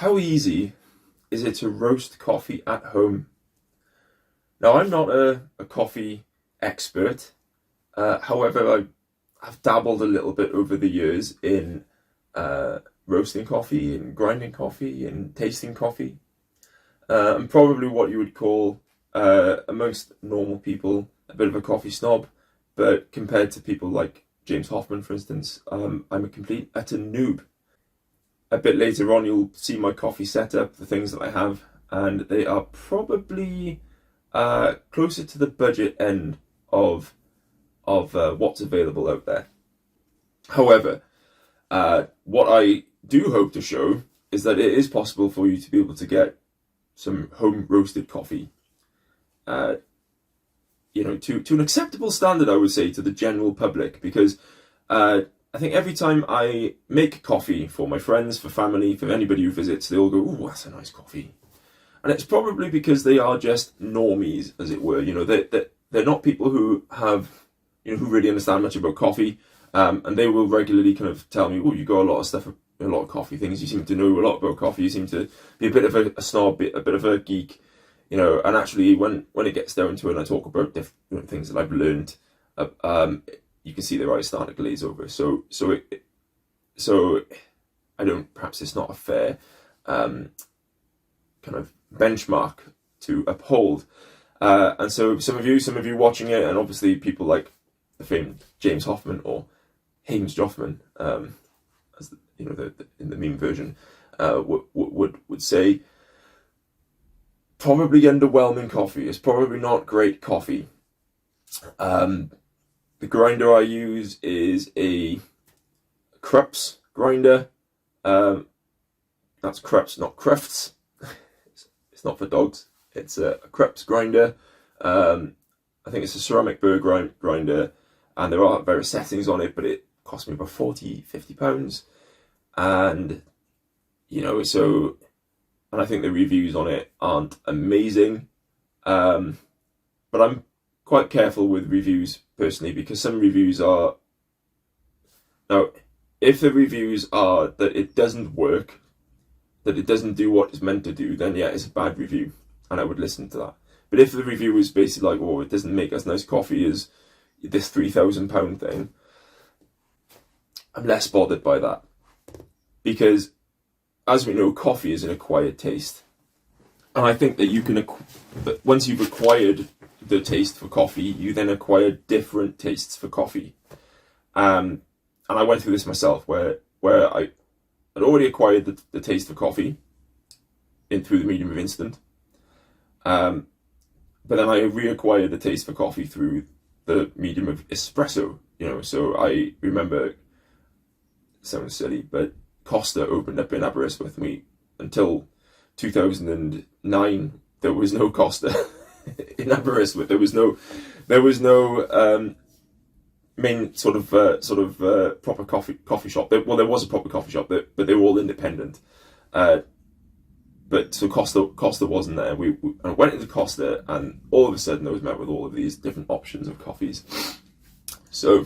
How easy is it to roast coffee at home? Now, I'm not a coffee expert. However, I've dabbled a little bit over the years in roasting coffee, in grinding coffee, in tasting coffee. I'm probably what you would call, amongst normal people, a bit of a coffee snob. But compared to people like James Hoffmann, for instance, I'm a complete utter noob. A bit later on, you'll see my coffee setup, the things that I have, and they are probably closer to the budget end of what's available out there. However, what I do hope to show is that it is possible for you to be able to get some home roasted coffee, to an acceptable standard, I would say, to the general public, because I think every time I make coffee for my friends, for family, for anybody who visits, they all go, "Ooh, that's a nice coffee." And it's probably because they are just normies, as it were. They're not people who have, who really understand much about coffee, and they will regularly kind of tell me, "Oh, you got a lot of stuff, a lot of coffee things. You seem to know a lot about coffee. You seem to be a bit of a snob, a bit of a geek." And actually, when it gets down to it, and I talk about different things that I've learned, you can see their eyes start to glaze over. So I don't. Perhaps it's not a fair kind of benchmark to uphold. And so some of you watching it, and obviously people like the famed James Hoffmann or James Joffman, as in the meme version, would say, probably underwhelming coffee. It's probably not great coffee. The grinder I use is a Krups grinder. That's Krups, not Crufts. It's not for dogs. It's a Krups grinder. I think it's a ceramic burr grinder, and there are various settings on it, but it cost me about £40-50. And and I think the reviews on it aren't amazing. But I'm quite careful with reviews personally, because some reviews are, now, if the reviews are that it doesn't work, that it doesn't do what it's meant to do, then yeah, it's a bad review, and I would listen to that. But if the review is basically like, "Oh, it doesn't make as nice coffee as this £3,000 thing," I'm less bothered by that. Because, as we know, coffee is an acquired taste. And I think that that once you've acquired the taste for coffee, you then acquire different tastes for coffee. And I went through this myself, where I had already acquired the taste for coffee through the medium of instant. But then I reacquired the taste for coffee through the medium of espresso. So I remember, it sounds silly, but Costa opened up in Aberystwyth. Until 2009, there was no Costa in Aberystwyth. There was no main sort of proper coffee shop. There was a proper coffee shop, but they were all independent. But so Costa wasn't there. I went into Costa, and all of a sudden I was met with all of these different options of coffees. So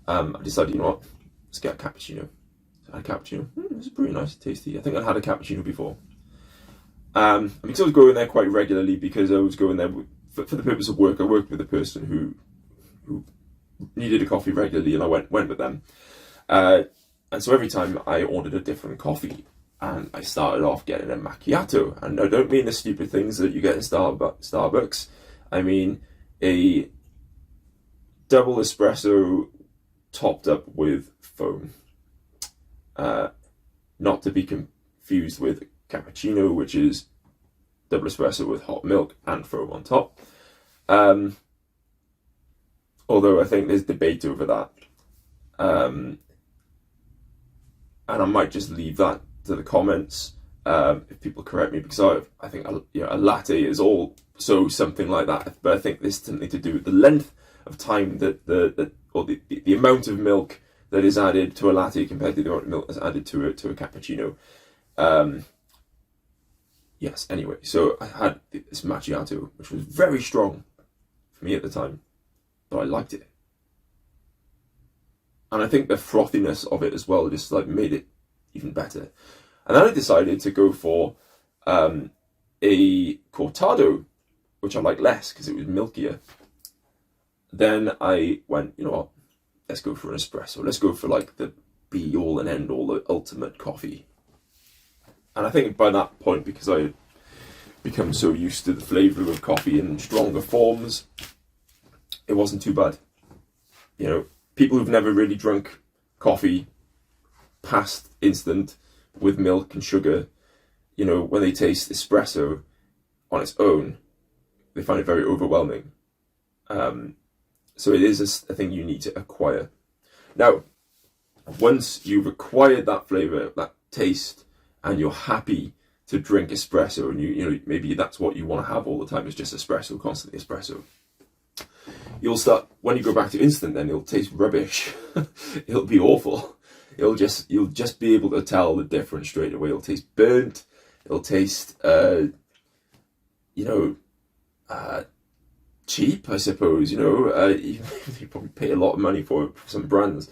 I decided, let's get a cappuccino. So I had a cappuccino. It was pretty nice, tasty. I think I'd had a cappuccino before. Because I was going there quite regularly, because I was going there for the purpose of work. I worked with a person who needed a coffee regularly, and I went with them. And so every time I ordered a different coffee, and I started off getting a macchiato. And I don't mean the stupid things that you get in Starbucks. I mean a double espresso topped up with foam. Not to be confused with cappuccino, which is double espresso with hot milk and foam on top. Although I think there's debate over that. And I might just leave that to the comments, if people correct me, because I think a latte is also something like that. But I think there's something to do with the length of time that the amount of milk that is added to a latte compared to the amount of milk that's added to a cappuccino. Yes, anyway, so I had this macchiato, which was very strong for me at the time, but I liked it. And I think the frothiness of it as well just made it even better. And then I decided to go for a cortado, which I like less because it was milkier. Then I went, you know what, let's go for an espresso. Let's go for like the be all and end all, the ultimate coffee. And I think by that point, because I had become so used to the flavour of coffee in stronger forms, it wasn't too bad. You know, people who've never really drunk coffee past instant with milk and sugar, you know, when they taste espresso on its own, they find it very overwhelming. So it is a thing you need to acquire. Now, once you've acquired that flavour, that taste, and you're happy to drink espresso, and you know maybe that's what you want to have all the time, is just espresso, constantly espresso. You'll start, when you go back to instant, then it'll taste rubbish. It'll be awful. You'll just be able to tell the difference straight away. It'll taste burnt. It'll taste, cheap, I suppose. You know, you probably pay a lot of money for some brands,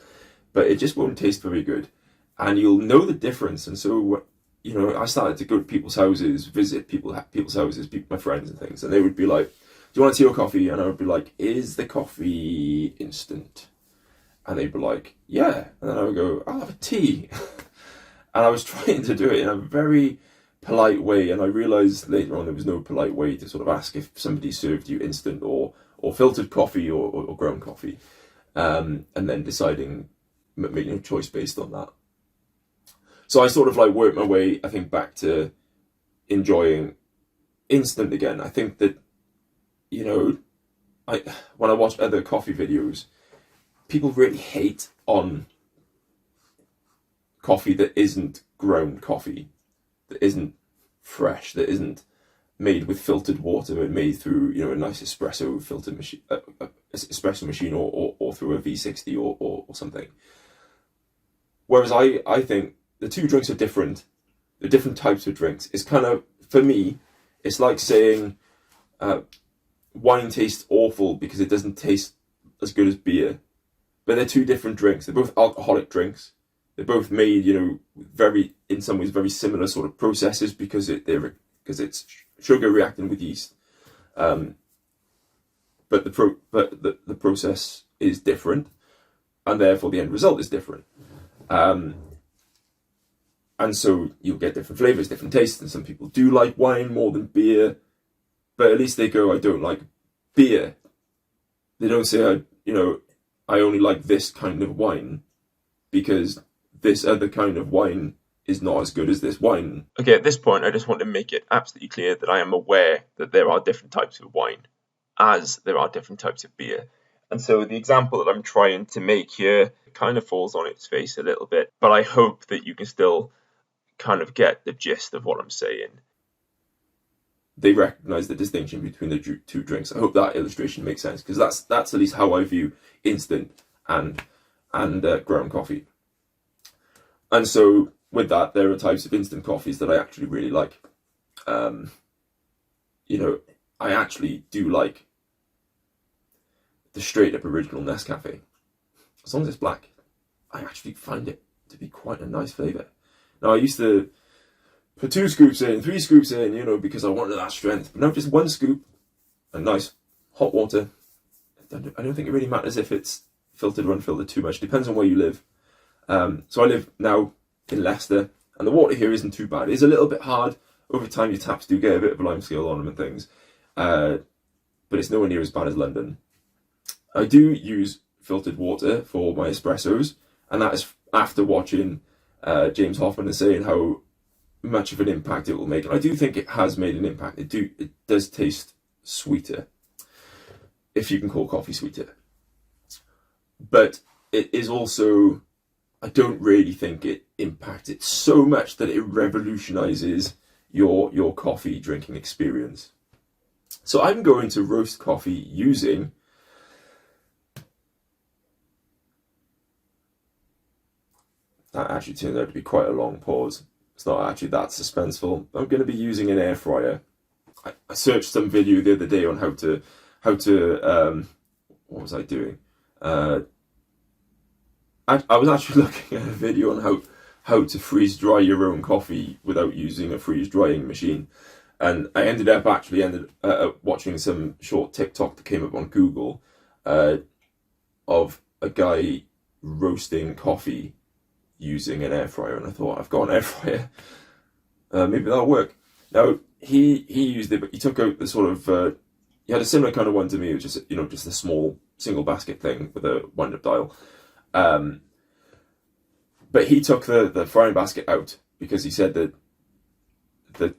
but it just won't taste very good. And you'll know the difference. And so, you know, I started to go to people's houses, visit people's houses, my friends and things, and they would be like, "Do you want a tea or coffee?" And I would be like, "Is the coffee instant?" And they'd be like, "Yeah." And then I would go, "I'll have a tea." And I was trying to do it in a very polite way, and I realised later on there was no polite way to sort of ask if somebody served you instant or filtered coffee or ground coffee, and then deciding, making a choice based on that. So I sort of like worked my way, I think, back to enjoying instant again. I think that, you know, when I watch other coffee videos, people really hate on coffee that isn't ground coffee, that isn't fresh, that isn't made with filtered water, but made through, you know, a nice espresso filtered machine, espresso machine, or through a V60 or something. Whereas I think the two drinks are different. The different types of drinks. It's kind of, for me, it's like saying wine tastes awful because it doesn't taste as good as beer. But they're two different drinks. They're both alcoholic drinks. They're both made, you know, in some ways, very similar sort of processes because it's sugar reacting with yeast. But the process is different, and therefore the end result is different. And so you'll get different flavors, different tastes, and some people do like wine more than beer, but at least they go, "I don't like beer." They don't say, I only like this kind of wine because this other kind of wine is not as good as this wine. Okay, at this point, I just want to make it absolutely clear that I am aware that there are different types of wine, as there are different types of beer. And so the example that I'm trying to make here kind of falls on its face a little bit, but I hope that you can still kind of get the gist of what I'm saying. They recognise the distinction between the two drinks. I hope that illustration makes sense, because that's at least how I view instant and ground coffee. And so with that, there are types of instant coffees that I actually really like. I actually do like the straight up original Nescafe. As long as it's black, I actually find it to be quite a nice flavour. Now, I used to put 2 scoops in, 3 scoops in, because I wanted that strength. But now just 1 scoop and nice hot water. I don't think it really matters if it's filtered or unfiltered too much. Depends on where you live. So I live now in Leicester, and the water here isn't too bad. It's a little bit hard. Over time, your taps do get a bit of a lime scale on them and things. But it's nowhere near as bad as London. I do use filtered water for my espressos, and that is after watching James Hoffmann and saying how much of an impact it will make. And I do think it has made an impact. It does taste sweeter, if you can call coffee sweeter. But it is also, I don't really think it impacts it so much that it revolutionises your coffee drinking experience. So I'm going to roast coffee using that actually turned out to be quite a long pause. It's not actually that suspenseful. I'm going to be using an air fryer. I searched some video the other day on how to what was I doing? I was actually looking at a video on how to freeze dry your own coffee without using a freeze drying machine. And I ended up watching some short TikTok that came up on Google of a guy roasting coffee using an air fryer, and I thought, I've got an air fryer, maybe that'll work. Now he used it, but he took out the sort of he had a similar kind of one to me. It was just just a small single basket thing with a wind-up dial. But he took the frying basket out because he said that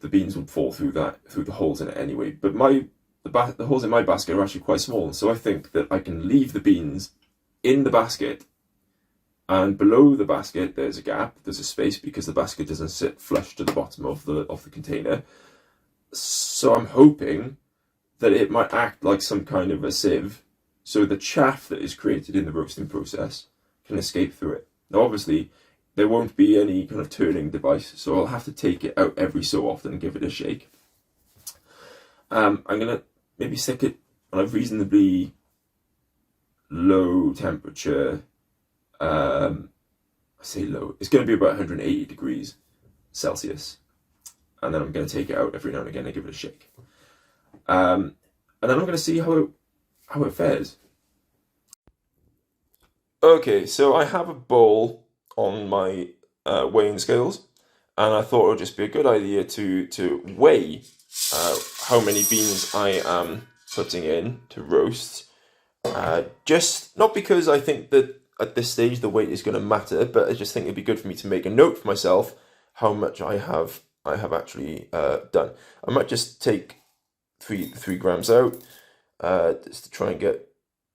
the beans would fall through the holes in it anyway. But the holes in my basket are actually quite small, so I think that I can leave the beans in the basket, and below the basket there's a gap, there's a space, because the basket doesn't sit flush to the bottom of the container. So I'm hoping that it might act like some kind of a sieve, so the chaff that is created in the roasting process can escape through it. Now obviously there won't be any kind of turning device, so I'll have to take it out every so often and give it a shake. I'm gonna maybe stick it on a reasonably low temperature. I say low, it's going to be about 180 degrees Celsius, and then I'm going to take it out every now and again and give it a shake, and then I'm going to see how it fares. Okay, so I have a bowl on my weighing scales, and I thought it would just be a good idea to weigh how many beans I am putting in to roast. Just not because I think that at this stage the weight is going to matter, but I just think it'd be good for me to make a note for myself how much I have actually done. I might just take 3 grams out, just to try and get.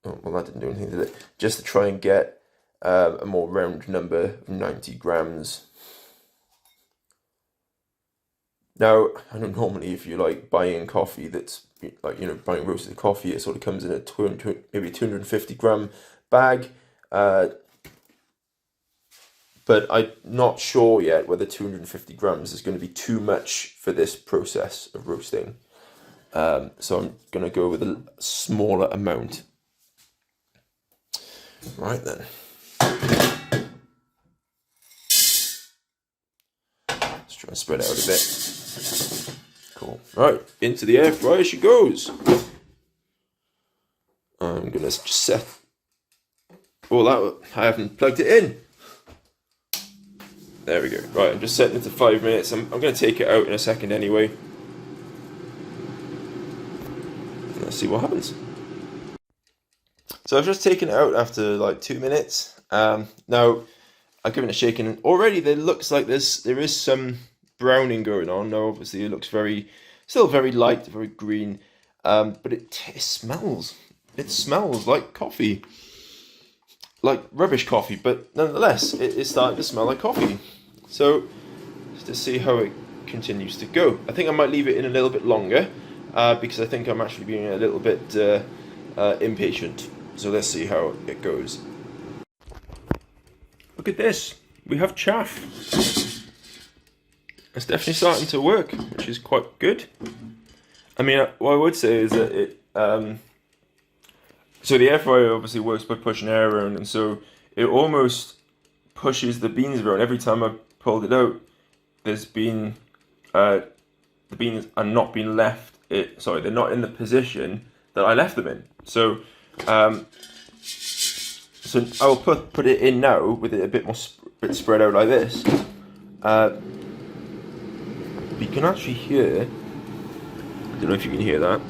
Oh, well, that didn't do anything, did it? Just to try and get a more round number of 90 grams. Now, I know normally if you like buying coffee that's like, buying roasted coffee, it sort of comes in a maybe 250 gram bag. But I'm not sure yet whether 250 grams is going to be too much for this process of roasting. So I'm going to go with a smaller amount. Right then. Let's try and spread it out a bit. Cool. Right, into the air fryer she goes. I'm going to just set. Oh, I haven't plugged it in. There we go. Right, I'm just setting it to 5 minutes. I'm going to take it out in a second anyway. Let's see what happens. So I've just taken it out after like 2 minutes. Now I've given it a shake, and already there looks like there is some browning going on. Now obviously it looks still very light, very green, but it smells like coffee, like rubbish coffee. But nonetheless, it's starting to smell like coffee. So just to see how it continues to go, I think I might leave it in a little bit longer, because I think I'm actually being a little bit impatient. So let's see how it goes. Look at this. We have chaff. It's definitely starting to work, which is quite good. I mean, what I would say is that it. So the air fryer obviously works by pushing air around, and so it almost pushes the beans around. Every time I pulled it out, there's been the beans are not being left. They're not in the position that I left them in. So I will put it in now with it a bit more bit spread out like this. You can actually hear. I don't know if you can hear that.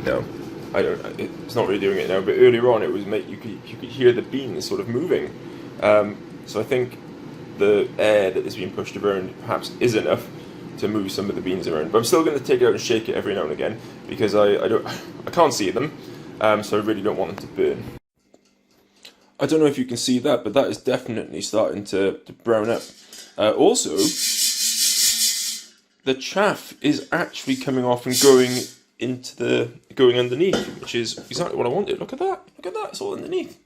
No, I don't. It's not really doing it now. But earlier on, you could hear the beans sort of moving. So I think the air that is being pushed around perhaps is enough to move some of the beans around. But I'm still going to take it out and shake it every now and again because I can't see them, so I really don't want them to burn. I don't know if you can see that, but that is definitely starting to brown up. Also, the chaff is actually coming off and going underneath, which is exactly what I wanted. Look at that! Look at that! It's all underneath.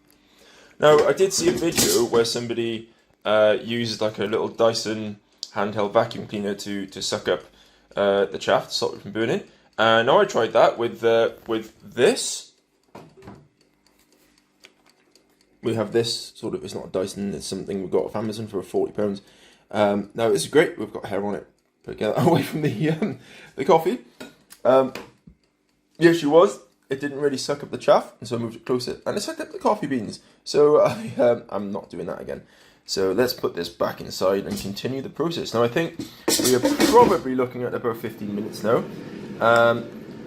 Now, I did see a video where somebody used like a little Dyson handheld vacuum cleaner to suck up the chaff to stop it from burning. Now I tried that with this, we have this sort of, it's not a Dyson, it's something we got off Amazon for £40. Now this is great, we've got hair on it, but get that away from the coffee. The issue was, it didn't really suck up the chaff, and so I moved it closer, and it sucked up the coffee beans. So I'm not doing that again. So let's put this back inside and continue the process. Now I think we are probably looking at about 15 minutes now.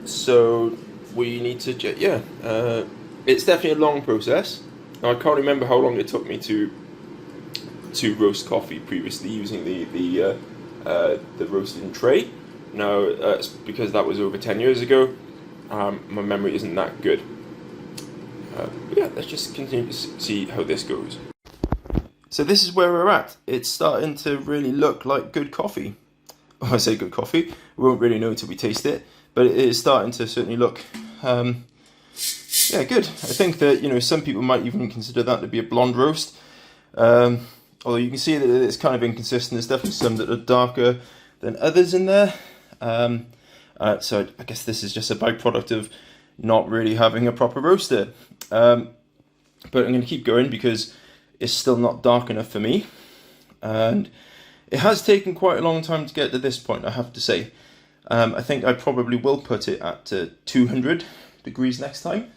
So we need to, it's definitely a long process. Now I can't remember how long it took me to roast coffee previously using the roasting tray. Now it's because that was over 10 years ago. My memory isn't that good. Let's just continue to see how this goes. So this is where we're at. It's starting to really look like good coffee. When I say good coffee, we won't really know until we taste it, but it is starting to certainly look, good. I think that, some people might even consider that to be a blonde roast. Although you can see that it's kind of inconsistent. There's definitely some that are darker than others in there. So I guess this is just a byproduct of not really having a proper roaster. But I'm going to keep going because it's still not dark enough for me. And it has taken quite a long time to get to this point, I have to say. I think I probably will put it at 200 degrees next time.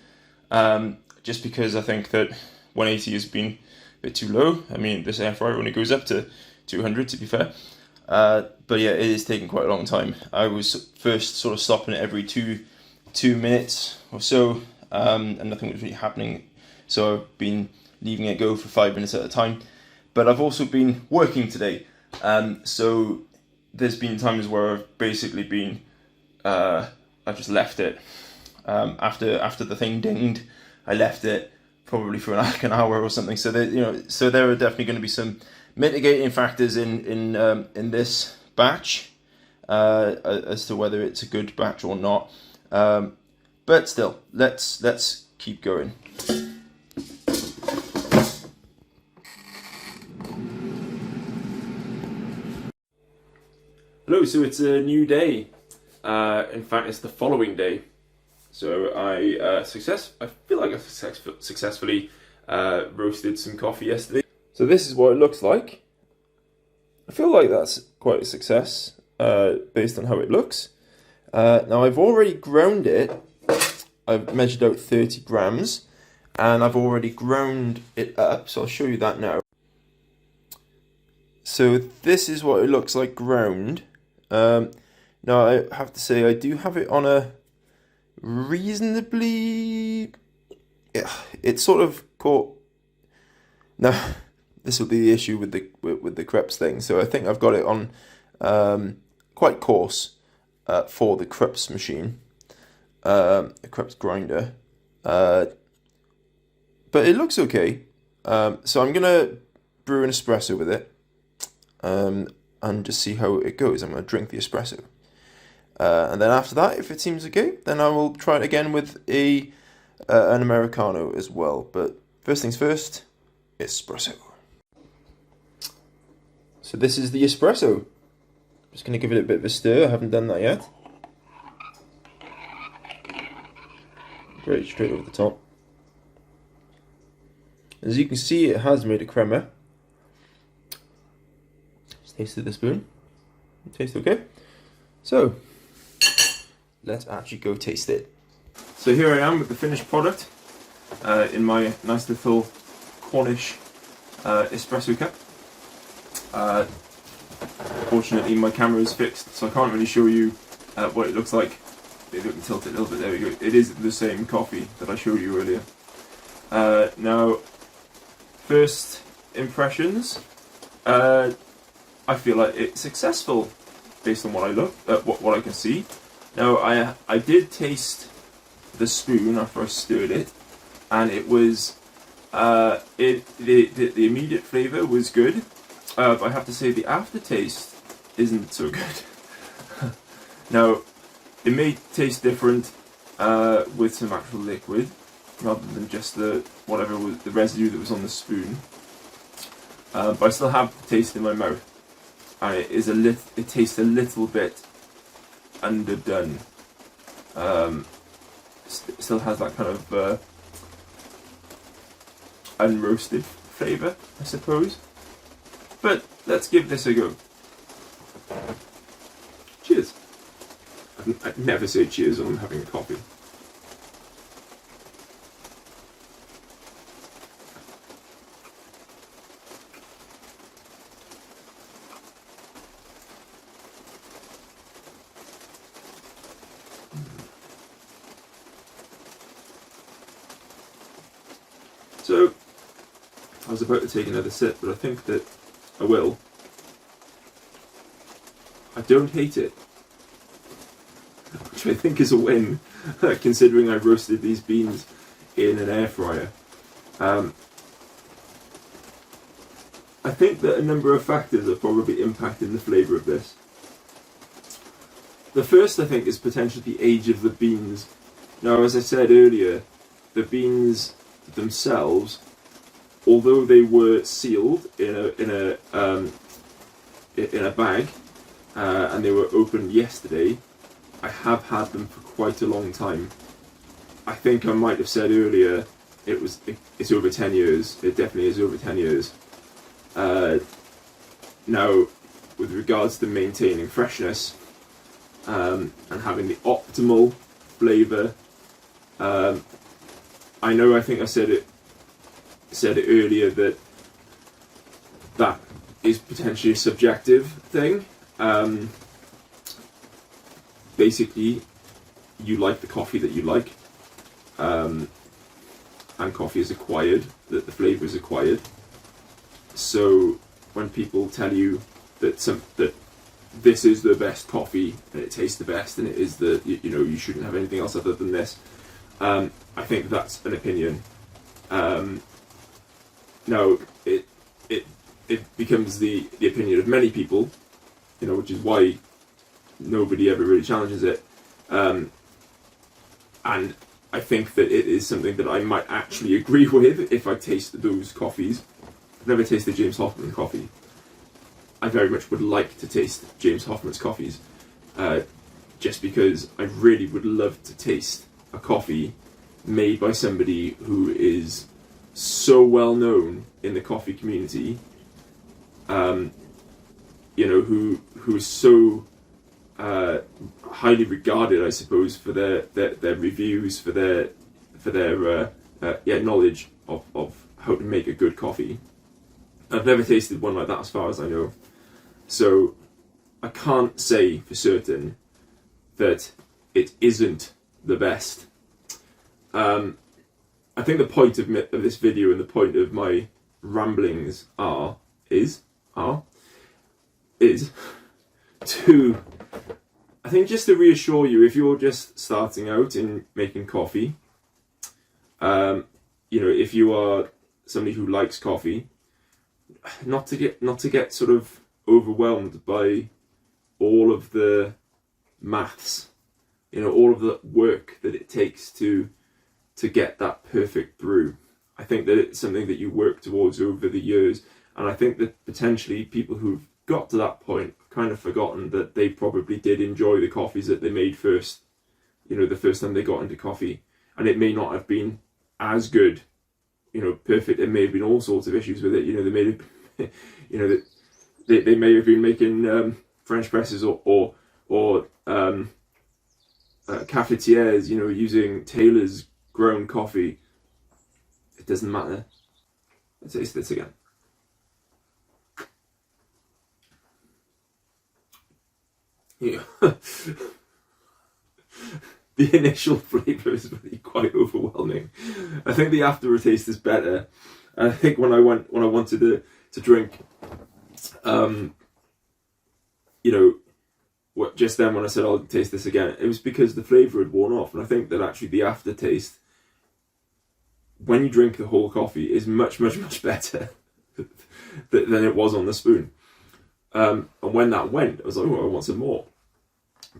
Just because I think that 180 has been a bit too low. I mean, this air fryer only goes up to 200, to be fair. But yeah, it is taking quite a long time. I was first sort of stopping it every two minutes or so, and nothing was really happening. So I've been leaving it go for 5 minutes at a time. But I've also been working today. So there's been times where I've basically been, I've just left it. After the thing dinged, I left it probably for like an hour or something. So there are definitely going to be some mitigating factors in this batch as to whether it's a good batch or not. But still, let's keep going. Hello, so it's a new day. In fact, it's the following day. So I feel like I successfully roasted some coffee yesterday. So this is what it looks like. I feel like that's quite a success based on how it looks. Now I've already ground it. I've measured out 30 grams and I've already ground it up. So I'll show you that now. So this is what it looks like ground. Now I have to say I do have it on a reasonably, it's sort of caught. Now this will be the issue with the Krebs thing. So I think I've got it on quite coarse for the Krebs machine, the Krebs grinder, but it looks okay. So I'm gonna brew an espresso with it, and just see how it goes. I'm gonna drink the espresso. And then after that, if it seems okay, then I will try it again with an Americano as well. But first things first, espresso. So this is the espresso. Just going to give it a bit of a stir. I haven't done that yet. Great, straight over the top. As you can see, it has made a crema. Just tasted the spoon. It tastes okay. So let's actually go taste it. So here I am with the finished product in my nice little Cornish espresso cup. Fortunately my camera is fixed, so I can't really show you what it looks like. Maybe I can tilt it a little bit, there we go. It is the same coffee that I showed you earlier. Now, first impressions, I feel like it's successful based on what I what I can see. Now I did taste the spoon after I stirred it, and it was the immediate flavour was good. But I have to say the aftertaste isn't so good. Now it may taste different with some actual liquid rather than just the residue that was on the spoon. But I still have the taste in my mouth, and it tastes a little bit underdone. Still has that kind of unroasted flavour, I suppose. But let's give this a go. Cheers. I'd never say cheers when I'm having a coffee. So, I was about to take another sip, but I think that I will. I don't hate it, which I think is a win, considering I roasted these beans in an air fryer. I think that a number of factors are probably impacting the flavour of this. The first, I think, is potentially the age of the beans. Now, as I said earlier, the beans themselves, although they were sealed in a bag and they were opened yesterday, I have had them for quite a long time. I think I might have said earlier it's over 10 years. It definitely is over 10 years. Now, with regards to maintaining freshness and having the optimal flavour, I think I said it earlier that is potentially a subjective thing. Basically, you like the coffee that you like, and coffee is acquired, that the flavour is acquired. So when people tell you that this is the best coffee and it tastes the best and it is you shouldn't have anything else other than this, I think that's an opinion. Now it becomes the opinion of many people, which is why nobody ever really challenges it. And I think that it is something that I might actually agree with if I taste those coffees. I've never tasted James Hoffmann coffee. I very much would like to taste James Hoffmann's coffees, just because I really would love to taste a coffee made by somebody who is so well known in the coffee community, who is so highly regarded, I suppose, for their reviews, for their knowledge of how to make a good coffee. I've never tasted one like that as far as I know. So I can't say for certain that it isn't the best. I think the point of this video and the point of my ramblings is to, I think, just to reassure you, if you're just starting out in making coffee, if you are somebody who likes coffee, not to get sort of overwhelmed by all of the maths, all of the work that it takes to get that perfect brew. I think that it's something that you work towards over the years, and I think that potentially people who've got to that point have kind of forgotten that they probably did enjoy the coffees that they made first, the first time they got into coffee, and it may not have been as good, perfect. There may have been all sorts of issues with it. They may have, that they may have been making French presses or cafetières, using Taylor's grown coffee. It doesn't matter. Let's taste this again. Yeah. The initial flavour is really quite overwhelming. I think the aftertaste is better. And I think when I wanted to drink, just then when I said I'll taste this again, it was because the flavour had worn off. And I think that actually the aftertaste, when you drink the whole coffee, is much, much, much better than it was on the spoon. And when that went, I was like, oh, I want some more.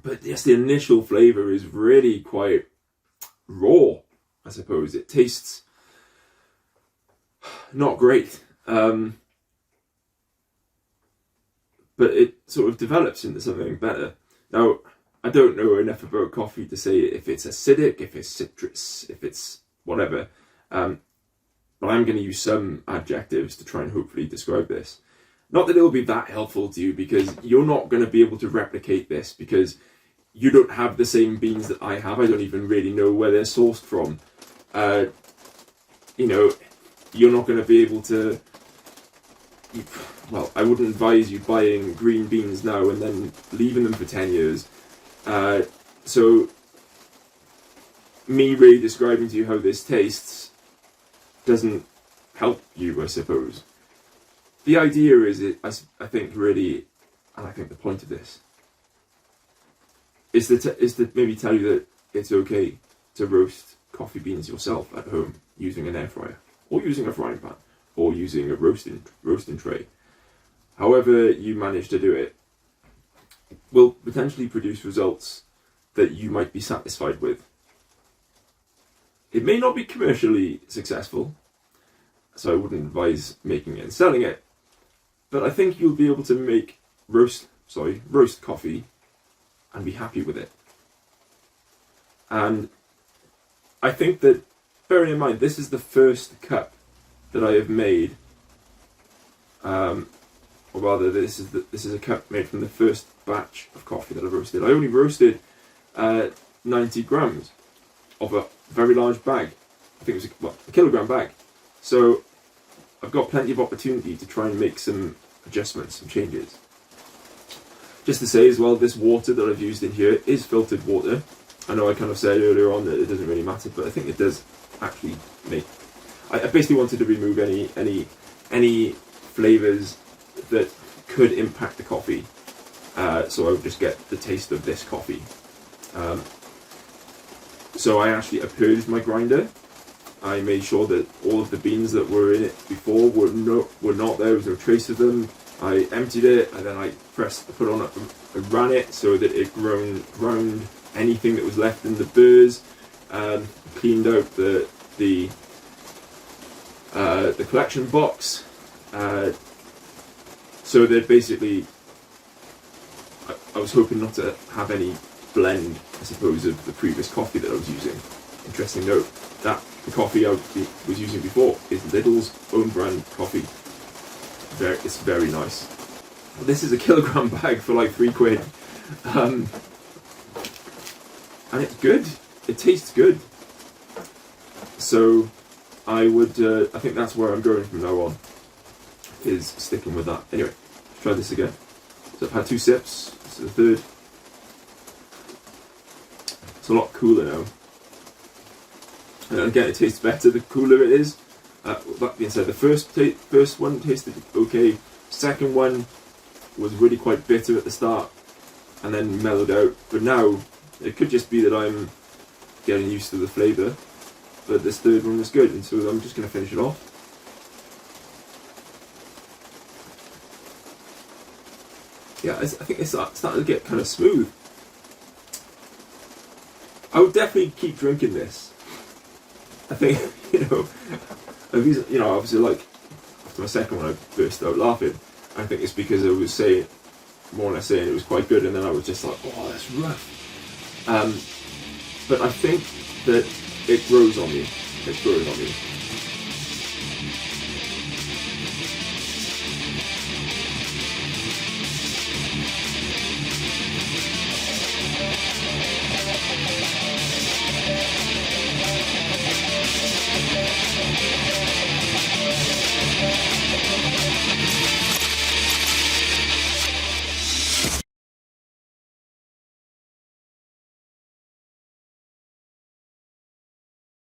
But yes, the initial flavour is really quite raw, I suppose. It tastes not great. But it sort of develops into something better. Now, I don't know enough about coffee to say if it's acidic, if it's citrus, if it's whatever. but I'm going to use some adjectives to try and hopefully describe this. Not that it will be that helpful to you, because you're not going to be able to replicate this, because you don't have the same beans that I have. I don't even really know where they're sourced from. You know, you're not going to be able to... Well, I wouldn't advise you buying green beans now and then leaving them for 10 years. So, me really describing to you how this tastes doesn't help you, I suppose. The idea is, I think really, and I think the point of this, is to maybe tell you that it's okay to roast coffee beans yourself at home using an air fryer, or using a frying pan, or using a roasting tray. However you manage to do it will potentially produce results that you might be satisfied with. It may not be commercially successful, so I wouldn't advise making it and selling it, but I think you'll be able to make roast coffee and be happy with it. And I think that, bearing in mind, this is the first cup that I have made, or rather, this is a cup made from the first batch of coffee that I roasted. I only roasted 90 grams of a very large bag. I think it was a kilogram bag. So I've got plenty of opportunity to try and make some adjustments, some changes. Just to say as well, this water that I've used in here is filtered water. I know I kind of said earlier on that it doesn't really matter, but I think it does actually make... I basically wanted to remove any flavours that could impact the coffee, so I would just get the taste of this coffee. So I actually purged my grinder. I made sure that all of the beans that were in it before were not there. There was no trace of them. I emptied it, and then I ran it so that it ground anything that was left in the burrs. Cleaned out the collection box, so that basically I was hoping not to have any blend, I suppose, of the previous coffee that I was using. Interesting note, that the coffee I was using before is Lidl's own brand coffee. It's very nice. This is a kilogram bag for like £3, and it's good. It tastes good. So I think that's where I'm going from now on, is sticking with that. Anyway, let's try this again. So I've had 2 sips. This is the third. It's a lot cooler now. And again, it tastes better the cooler it is. That being said, the first one tasted okay. Second one was really quite bitter at the start, and then mellowed out. But now, it could just be that I'm getting used to the flavour. But this third one was good, and so I'm just going to finish it off. Yeah, I think it's starting to get kind of smooth. I would definitely keep drinking this. I think, obviously, like, after my second one, I burst out laughing. I think it's because I was more or less saying it was quite good, and then I was just like, oh, that's rough. But I think that it grows on me. It grows on me.